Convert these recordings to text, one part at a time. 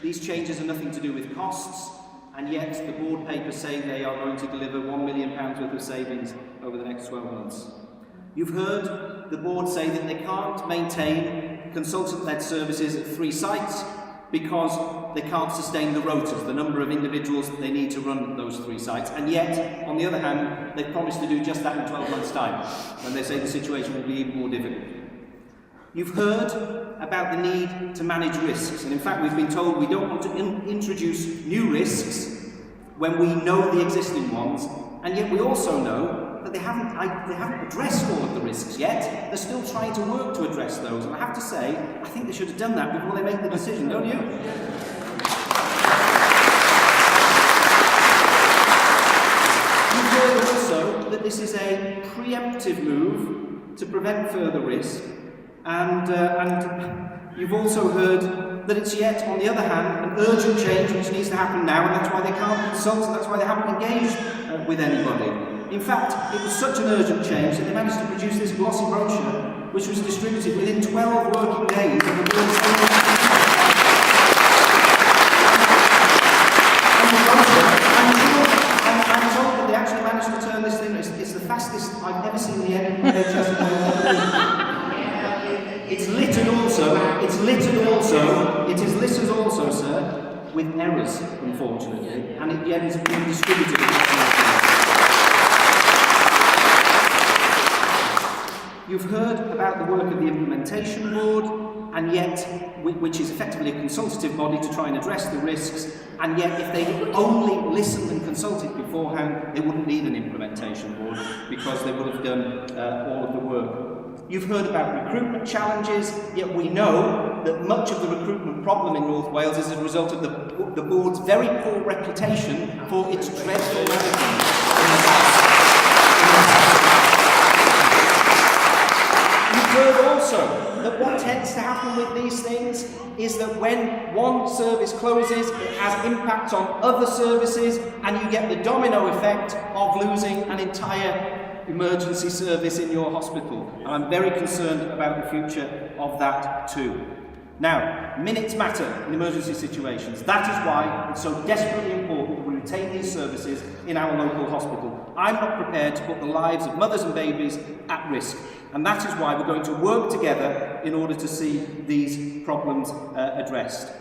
These changes are nothing to do with costs, and yet the board papers say they are going to deliver £1 million worth of savings over the next 12 months. You've heard the board say that they can't maintain consultant-led services at 3 sites because they can't sustain the rotas, the number of individuals that they need to run those 3 sites. And yet, on the other hand, they've promised to do just that in 12 months' time, when they say the situation will be even more difficult. You've heard about the need to manage risks, and in fact we've been told we don't want to introduce new risks when we know the existing ones, and yet we also know that they haven't addressed all of the risks yet. They're still trying to work to address those, and I have to say, I think they should have done that before they made the decision, don't you? You've heard also that this is a preemptive move to prevent further risk, and you've also heard that it's yet, on the other hand, an urgent change which needs to happen now, and that's why they can't consult, and that's why they haven't engaged with anybody. In fact, it was such an urgent change that they managed to produce this glossy brochure, which was distributed within 12 working days of the board's I'm told that they actually managed to turn this thing. It's the fastest I've ever seen the NHS. It is littered also, sir, with errors, unfortunately, and it yet is being distributed. You've heard about the work of the Implementation Board, and yet, which is effectively a consultative body to try and address the risks, and yet if they only listened and consulted beforehand, they wouldn't need an Implementation Board, because they would have done all of the work. You've heard about recruitment challenges, yet we know that much of the recruitment problem in North Wales is a result of the board's very poor reputation for its dreadful management. You've heard also that what tends to happen with these things is that when one service closes, it has impacts on other services, and you get the domino effect of losing an entire emergency service in your hospital, and I'm very concerned about the future of that too. Now, minutes matter in emergency situations. That is why it's so desperately important that we retain these services in our local hospital. I'm not prepared to put the lives of mothers and babies at risk, and that is why we're going to work together in order to see these problems addressed.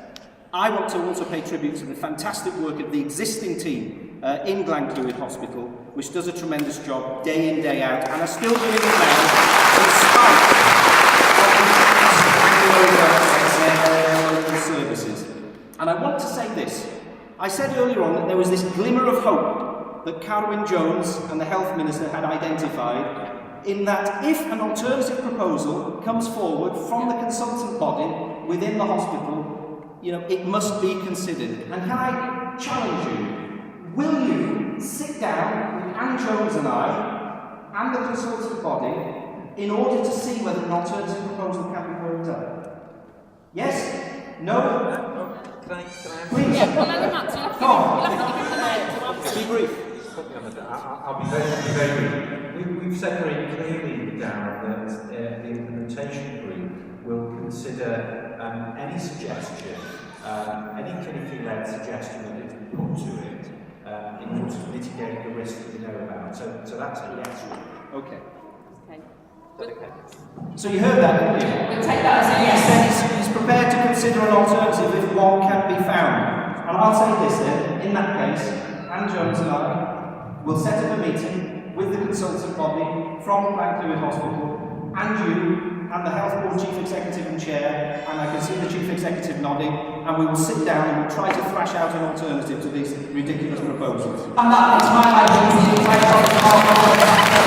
I want to also pay tribute to the fantastic work of the existing team in Glenclwyd Hospital, which does a tremendous job day in, day out, and are still doing it now in spite of the services. And I want to say this. I said earlier on that there was this glimmer of hope that Carwyn Jones and the Health Minister had identified, in that if an alternative proposal comes forward from the consultant body within the hospital, it must be considered. And can I challenge you? Will you sit down with Anne Jones and I and the consultant body in order to see whether an alternative proposal can be worked out? Yes? No? Please. Yeah, well, let them answer. Come on. Be brief. I'll be very brief. We've said very clearly, Darren, that the implementation group will consider any suggestion, any clinically led suggestion that is put to it in order to mitigate the risk that we know about. So that's a yes. Okay. Okay. So you heard that, didn't you? We'll take that as a yes. He said he's prepared to consider an alternative if one can be found. And I'll say this then, in that case, Anne Jones and I will set up a meeting with the consultant body from Glenclwyd Hospital, and you, and the Health Board Chief Executive and Chair, and I can see the Chief Executive nodding, and we will sit down and we'll try to thrash out an alternative to these ridiculous proposals. And that makes my life easy.